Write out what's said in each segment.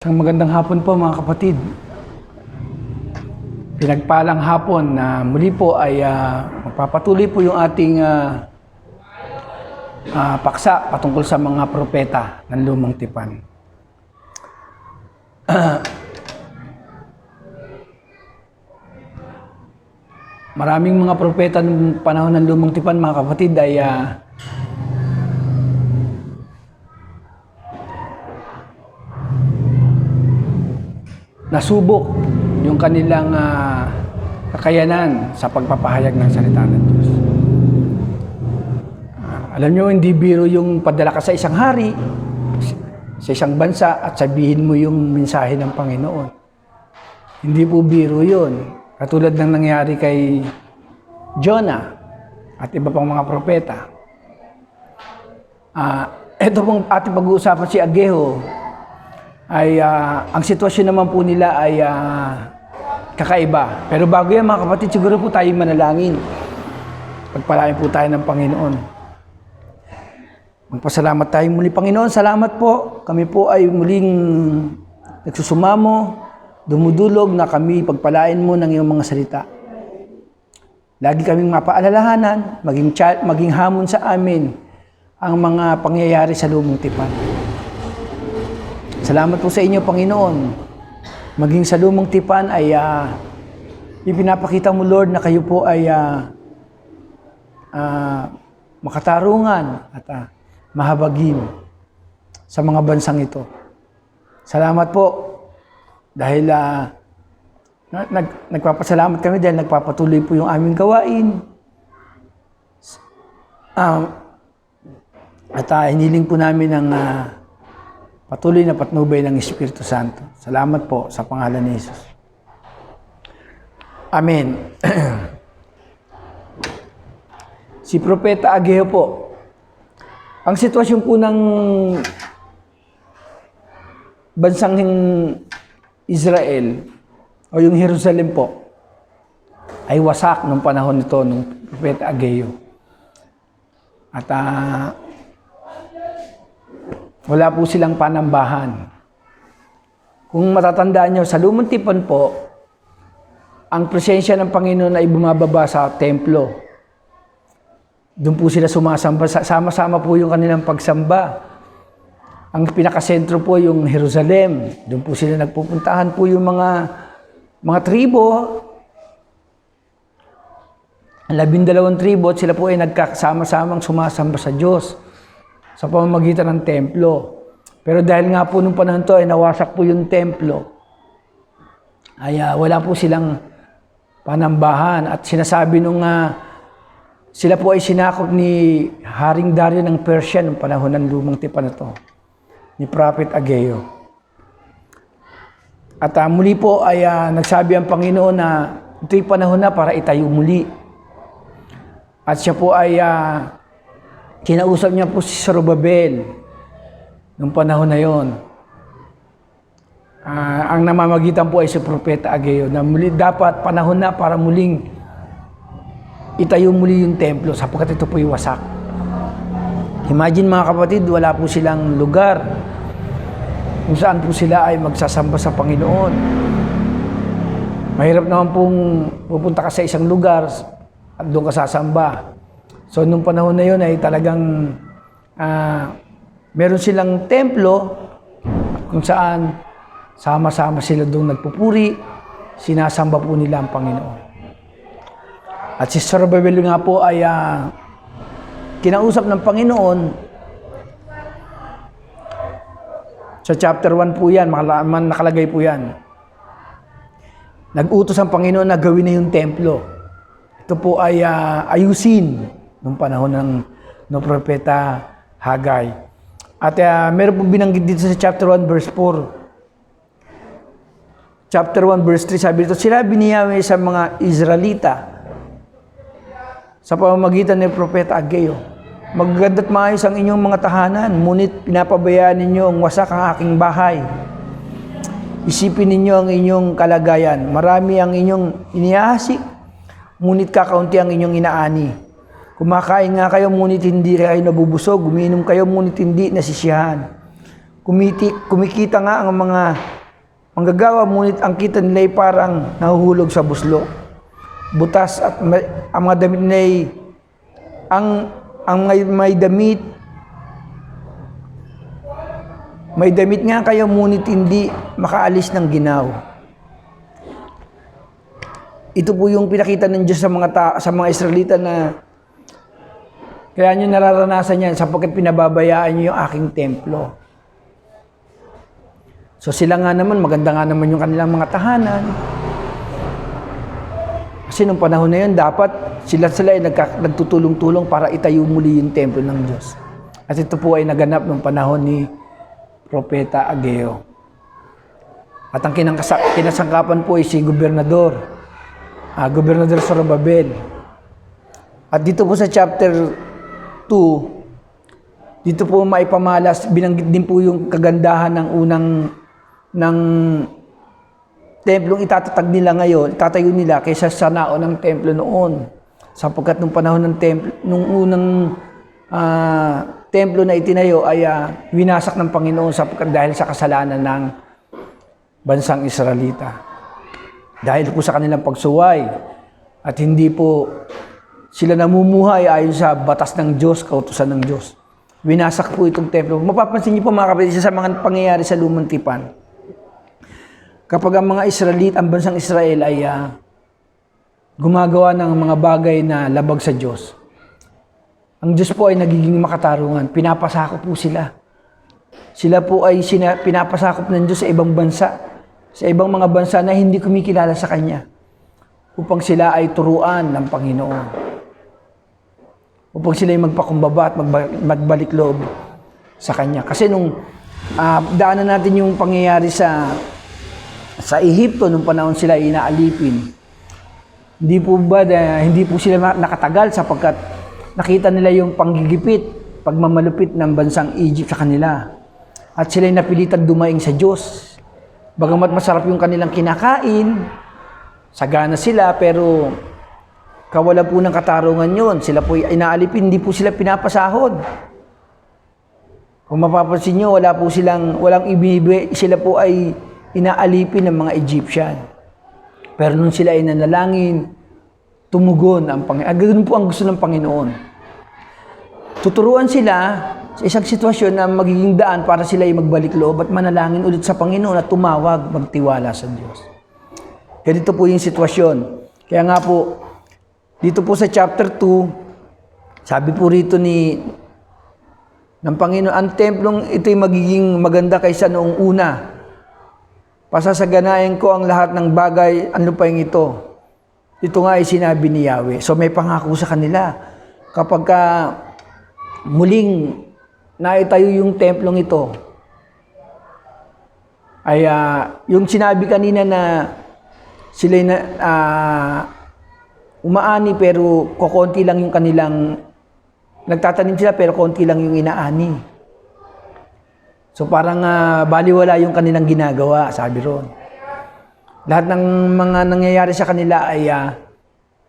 Isang magandang hapon po mga kapatid. Pinagpalang hapon na muli po ay magpapatuloy po yung ating paksa patungkol sa mga propeta ng Lumang Tipan. Maraming mga propeta ng panahon ng Lumang Tipan mga kapatid ay nasubok yung kanilang kakayanan sa pagpapahayag ng salita ng Diyos. Alam nyo, hindi biro yung padala ka sa isang hari, sa isang bansa at sabihin mo yung mensahe ng Panginoon. Hindi po biro yun. Katulad ng nangyari kay Jonah at iba pang mga propeta. Ito pong ating pag-uusapan si Ageo ay ang sitwasyon naman po nila ay kakaiba. Pero bago yan mga kapatid, siguro po tayo manalangin. Pagpalain po tayo ng Panginoon. Magpasalamat tayo muli, Panginoon. Salamat po. Kami po ay muling nagsusumamo, dumudulog na kami pagpalain mo ng iyong mga salita. Lagi kaming mapaalalahanan, maging hamon sa amin ang mga pangyayari sa Lumang Tipan. Salamat po sa inyo, Panginoon. Maging sa Lumang Tipan ay ipinapakita mo, Lord, na kayo po ay makatarungan at mahabagin sa mga bansang ito. Salamat po dahil nagpapasalamat kami dahil nagpapatuloy po yung aming gawain. At hiniling po namin ang patuloy na patnubay ng Espiritu Santo. Salamat po sa pangalan ni Jesus. Amen. Si Propeta Ageo po. Ang sitwasyon po ng bansang Israel o yung Jerusalem po ay wasak nung panahon nito ng Propeta Ageo. At wala po silang panambahan. Kung matatandaan nyo, sa Lumang Tipan po, ang presensya ng Panginoon ay bumababa sa templo. Doon po sila sumasamba, sama-sama po yung kanilang pagsamba. Ang pinakasentro po yung Jerusalem. Doon po sila nagpupuntahan po yung mga tribo. 12 tribo at sila po ay nagkasama-samang sumasamba sa Diyos sa pamamagitan ng templo. Pero dahil nga po nung panahon to ay nawasak po yung templo, ay wala po silang panambahan. At sinasabi nung sila po ay sinakop ni Haring Dario ng Persia nung panahon ng Lumang Tipan na to, ni Prophet Ageo. At muli po ay nagsabi ang Panginoon na ito'y panahon na para itayo muli. At siya po ay kinausap niya po si Zorobabel nung panahon na yon. Ang namamagitan po ay si Propeta Ageo na muli dapat panahon na para muling itayo muli yung templo sapagkat ito po ay wasak. Imagine mga kapatid, wala po silang lugar kung saan po sila ay magsasamba sa Panginoon. Mahirap naman pong pupunta ka sa isang lugar at doon ka sasamba. So, nung panahon na yun ay talagang meron silang templo kung saan sama-sama sila doon nagpupuri, sinasamba po nila ang Panginoon. At si Zorobabel nga po ay kinausap ng Panginoon sa chapter 1 po yan, nakalagay po yan. Nag-utos ang Panginoon na gawin na yung templo. Ito po ay ayusin nung panahon ng Propeta Hagay. At meron po binanggit dito sa chapter 1 verse 4. Chapter 1 verse 3 sabi dito, sila biniyawi sa mga Israelita sa pamamagitan ng Propeta Ageo. Magaganda at maayos ang inyong mga tahanan, ngunit pinapabayaan ninyo ang wasak ang aking bahay. Isipin ninyo ang inyong kalagayan. Marami ang inyong iniahasik, ngunit kakaunti ang inyong inaani. Kumakain nga kayo, ngunit hindi kayo nabubusog. Umiinom kayo, ngunit hindi nasisiyahan. kumikita nga ang mga manggagawa, ngunit ang kita nila ay parang nahuhulog sa buslo. Butas at ang mga damit nila ay may damit nga kayo, ngunit hindi makaalis ng ginaw. Ito po yung pinakita ng Diyos sa mga Israelita na kaya nyo nararanasan yan sapagkat pinababayaan nyo yung aking templo. So sila nga naman, maganda nga naman yung kanilang mga tahanan. Kasi nung panahon na yun, dapat sila ay nagtutulong-tulong para itayo muli yung templo ng Diyos. At ito po ay naganap nung panahon ni Propeta Ageo. At ang kinasangkapan po ay si Gobernador Zorobabel. At dito po sa chapter 2, dito po maipamalas, binanggit din po yung kagandahan ng templong itatayo nila kaysa sa naon ng templo noon. Sapagkat nung panahon ng templo, nung unang templo na itinayo ay winasak ng Panginoon sapagkat dahil sa kasalanan ng bansang Israelita. Dahil po sa kanilang pagsuway at hindi po sila namumuhay ayon sa batas ng Diyos, kautusan ng Diyos. Winasak po itong templo. Mapapansin niyo po mga kapatid sa mga pangyayari sa Lumang Tipan. Kapag ang mga ang bansang Israel ay gumagawa ng mga bagay na labag sa Diyos, ang Diyos po ay nagiging makatarungan. Pinapasakop po sila. Sila po ay pinapasakop ng Diyos sa ibang bansa, sa ibang mga bansa na hindi kumikilala sa Kanya, upang sila ay turuan ng Panginoon. Upang sila ay magpakumbaba at magbalik loob sa Kanya. Kasi nung daanan natin yung pangyayari sa Ehipto, nung panahon sila inaalipin, hindi po sila nakatagal sapagkat nakita nila yung panggigipit, pagmamalupit ng bansang Egypt sa kanila. At sila ay napilitan dumaing sa Diyos. Bagamat masarap yung kanilang kinakain, sagana sila, pero kawalan po ng katarungan yun. Sila po ay inaalipin, hindi po sila pinapasahod. Kung mapapansin nyo, walang ibibigay, sila po ay inaalipin ng mga Egyptian. Pero nung sila ay nanalangin, tumugon ang Panginoon. Ganun po ang gusto ng Panginoon. Tuturuan sila sa isang sitwasyon na magiging daan para sila ay magbalik loob at manalangin ulit sa Panginoon at tumawag, magtiwala sa Diyos. Ganito po yung sitwasyon. Kaya nga po, dito po sa chapter 2, sabi po rito ng Panginoon, ang templong ito'y magiging maganda kaysa noong una. Pasasaganayin ko ang lahat ng bagay, ano pa yung ito. Ito nga ay sinabi ni Yahweh. So may pangako sa kanila. Kapag muling naitayo yung templong ito, ay yung sinabi kanina na sila umaani pero kokonti lang yung kanilang, nagtatanim sila pero konti lang yung inaani. So parang baliwala yung kanilang ginagawa, sabi ron. Lahat ng mga nangyayari sa kanila ay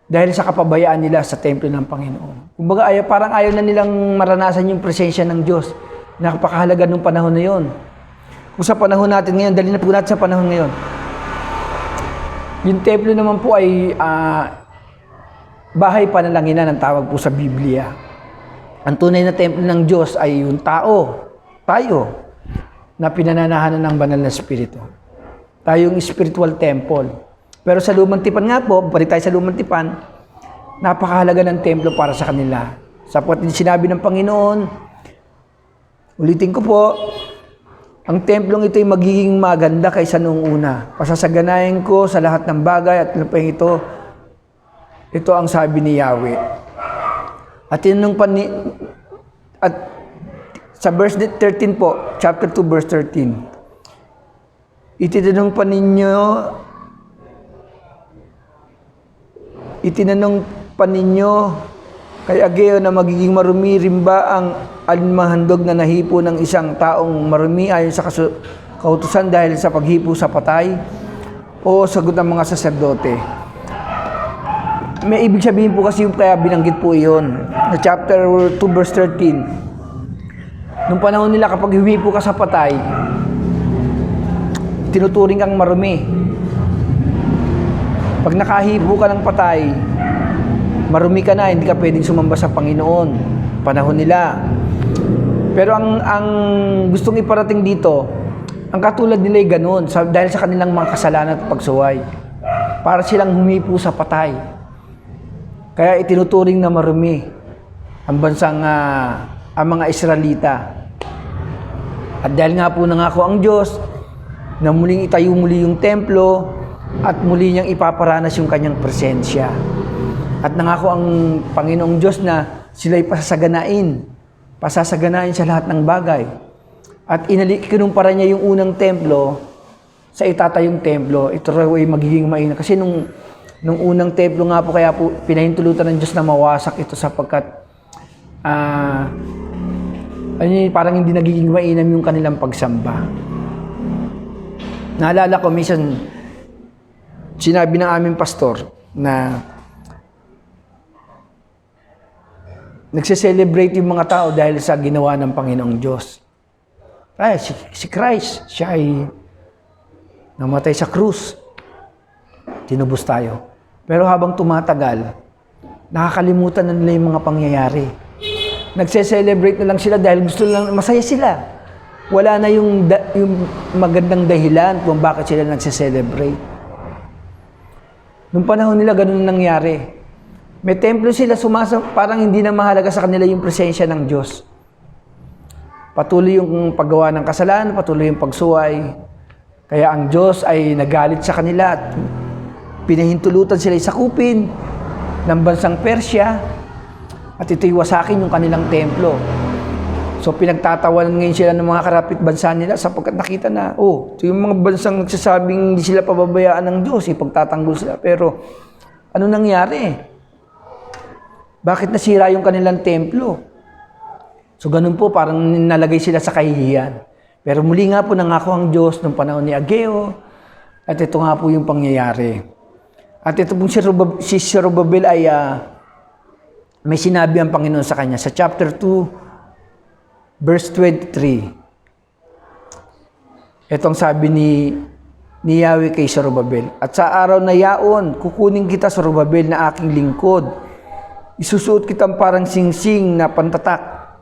dahil sa kapabayaan nila sa templo ng Panginoon. Kumbaga parang ayaw na nilang maranasan yung presensya ng Diyos. Napakahalaga nung panahon na yon. Kung sa panahon natin ngayon, dali na po natin sa panahon ngayon. Yung templo naman po ay bahay panalangin ang tawag po sa Biblia. Ang tunay na templo ng Diyos ay yung tayo, na pinananahanan ng banal na Espiritu. Tayo yung spiritual temple. Pero sa Lumang Tipan nga po, balik tayo sa Lumang Tipan, napakahalaga ng templo para sa kanila. Sapagkat sinabi ng Panginoon, ulitin ko po, ang templong ito ay magiging maganda kaysa noong una. Pasasaganayin ko sa lahat ng bagay at lupang ito. Ito ang sabi ni Yahweh. At sa verse 13 po, chapter 2, verse 13. Itinanong pa ninyo kay Ageo na magiging marumi rin ba ang alinmahandog na nahipo ng isang taong marumi ayon sa kautusan dahil sa paghipo sa patay? O sagot ng mga saserdote. May ibig sabihin po kasi yung kaya binanggit po iyon. Na chapter 2 verse 13. Nung panahon nila, kapag humipo ka sa patay, tinuturing kang marumi. Pag nakahipo ka ng patay, marumi ka na, hindi ka pwedeng sumamba sa Panginoon. Panahon nila. Pero ang gustong iparating dito, ang katulad nila ay ganun, dahil sa kanilang mga kasalanan at pagsuway. Para silang humipo sa patay. Kaya itinuturing na marumi ang bansang ang mga Israelita. At dahil nga po nangako ang Diyos na muling itayo muli yung templo at muli niyang ipaparanas yung kanyang presensya. At nangako ang Panginoong Diyos na sila'y pasasaganain sa lahat ng bagay. At kinumpara niya yung unang templo sa itatayong templo. Ito raw ay magiging mainam. Kasi nung unang templo nga po, kaya po pinahintulutan ng Diyos na mawasak ito sapagkat parang hindi nagiging mainam yung kanilang pagsamba. Naalala ko, minsan sinabi ng aming pastor na nagse-celebrate yung mga tao dahil sa ginawa ng Panginoong Diyos. Si Christ, siya ay namatay sa krus. Tinubos tayo. Pero habang tumatagal, nakakalimutan na nila yung mga pangyayari. Nagse-celebrate na lang sila dahil gusto lang, masaya sila. Wala na yung magandang dahilan kung bakit sila nagse-celebrate. Nung panahon nila, ganun nangyari. May templo sila, parang hindi na mahalaga sa kanila yung presensya ng Diyos. Patuloy yung paggawa ng kasalanan, patuloy yung pagsuway. Kaya ang Diyos ay nagalit sa kanila at pinahintulutan sila sakupin ng bansang Persya at ito'y wasakin yung kanilang templo. So pinagtatawanan ngayon sila ng mga karapit bansa nila sapagkat nakita na, ito yung mga bansang nagsasabing hindi sila pababayaan ng Diyos, ipagtatanggol sila. Pero ano nangyari? Bakit nasira yung kanilang templo? So ganun po, parang nalagay sila sa kahihiyan. Pero muli nga po nangako ang Diyos nung panahon ni Ageo at ito nga po yung pangyayari. At ito pong si Zerubbabel ay may sinabi ang Panginoon sa kanya sa chapter 2 verse 23. Ito ang sabi ni Yahweh kay Zerubbabel. At sa araw na yaon, kukunin kita, Zerubbabel, na aking lingkod. Isusuot kitang parang singsing na pantatak.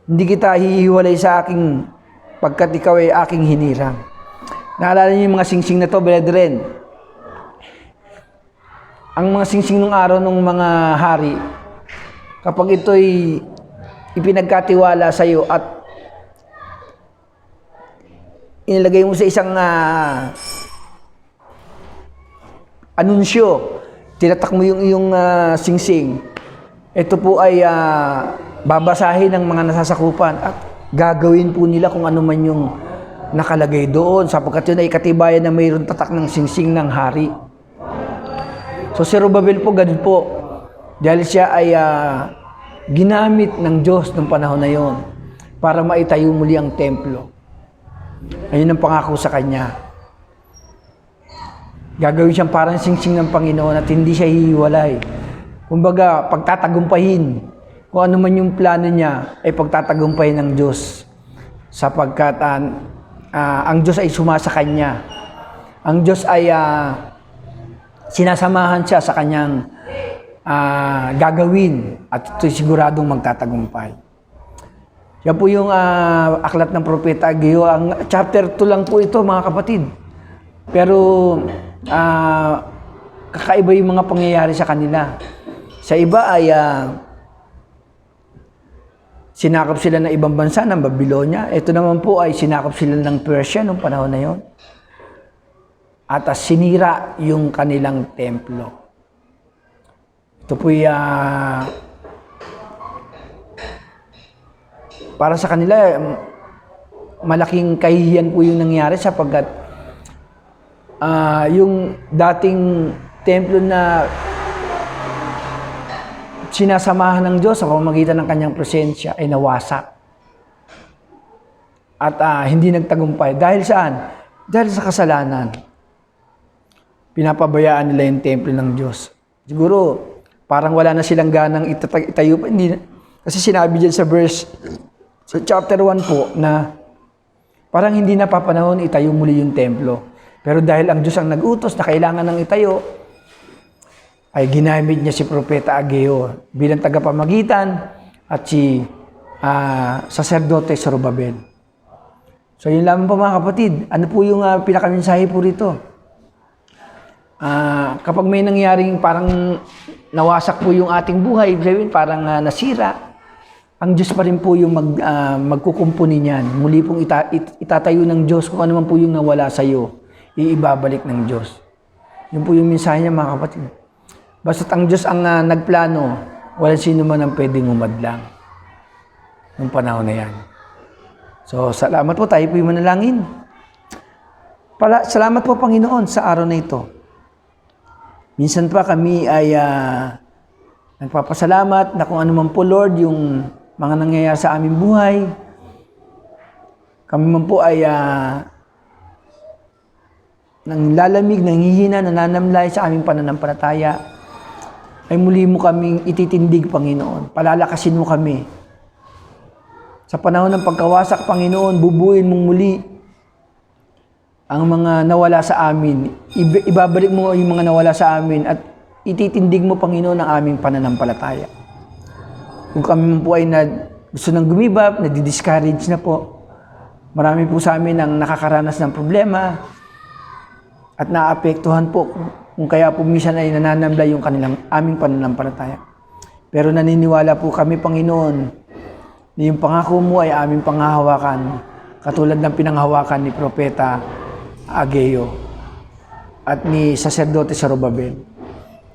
Hindi kita hihiwalay sa aking pagkat ikaw ay aking hinirang. Naalala niyo yung mga singsing na to, brethren? Ang mga singsing nung araw ng mga hari, kapag ito'y ipinagkatiwala sa iyo at inilagay mo sa isang anunsyo, tinatak mo yung iyong singsing, ito po ay babasahin ng mga nasasakupan at gagawin po nila kung ano man yung nakalagay doon sapagkat yun ay katibayan na mayroon tatak ng singsing ng hari. So si Zerubbabel po ganun po dahil siya ay ginamit ng Diyos ng panahon na yon para maitayo muli ang templo. Ayun ang pangako sa kanya. Gagawin siyang parang singsing ng Panginoon at hindi siya hihiwalay. Kumbaga, pagtatagumpahin kung ano man yung plano niya ay pagtatagumpahin ng Diyos sapagkat ang Diyos ay sumasa kanya. Ang Diyos ay sinasamahan siya sa kanyang gagawin at ito'y siguradong magtatagumpay. Yan po yung aklat ng Propeta Ageo. Ang chapter 2 lang po ito, mga kapatid. Pero kakaiba yung mga pangyayari sa kanila. Sa iba ay sinakop sila ng ibang bansa, ng Babylonia. Ito naman po ay sinakop sila ng Persia noong panahon na yon. At sinira yung kanilang templo. Ito po ay para sa kanila, malaking kahihiyan po yung nangyari sapagkat yung dating templo na sinasamahan ng Diyos sa pamamagitan ng kanyang presensya ay nawasak. At hindi nagtagumpay. Dahil saan? Dahil sa kasalanan. Pinapabayaan nila yung templo ng Diyos. Siguro, parang wala na silang ganang itayo pa. Kasi sinabi dyan sa verse sa chapter 1 po na parang hindi na papanahon itayo muli yung templo. Pero dahil ang Diyos ang nag-utos na kailangan ng itayo, ay ginamit niya si Propeta Ageo bilang tagapamagitan at si saserdote Zorobabel. So yun lamang po mga kapatid. Ano po yung pinakaminsahe po rito? Kapag may nangyaring parang nawasak po yung ating buhay, parang nasira, ang Diyos pa rin po yung magkukumpuni niyan. Muli pong itatayo ng Diyos kung ano man po yung nawala sa iyo, iibabalik ng Diyos. Yun po yung mensahe niya mga kapatid. Basta't ang Diyos ang nagplano, walang sino man ang pwedeng umadlang. Nung panahon na yan. So, salamat po. Tayo po yung manalangin. Salamat po, Panginoon, sa araw na ito. Minsan pa kami ay nagpapasalamat na kung ano man po, Lord, yung mga nangyayari sa aming buhay. Kami man po ay nanglalamig, nanghihina, nananamlay sa aming pananampalataya. Ay muli mo kaming ititindig, Panginoon. Palalakasin mo kami. Sa panahon ng pagkawasak, Panginoon, bubuin mong muli ang mga nawala sa amin. Ibabalik mo yung mga nawala sa amin at ititindig mo, Panginoon, ang aming pananampalataya. Kung kami po ay gusto nang gumibap, nadi-discourage na po, marami po sa amin ang nakakaranas ng problema at naapektuhan po kung kaya po minsan ay nananamlay yung aming pananampalataya. Pero naniniwala po kami, Panginoon, na yung pangako mo ay aming panghahawakan, katulad ng pinanghawakan ni Propeta Ageo at ni Saserdote Zorobabel.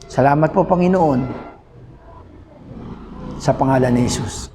Salamat po, Panginoon, sa pangalan ni Jesus.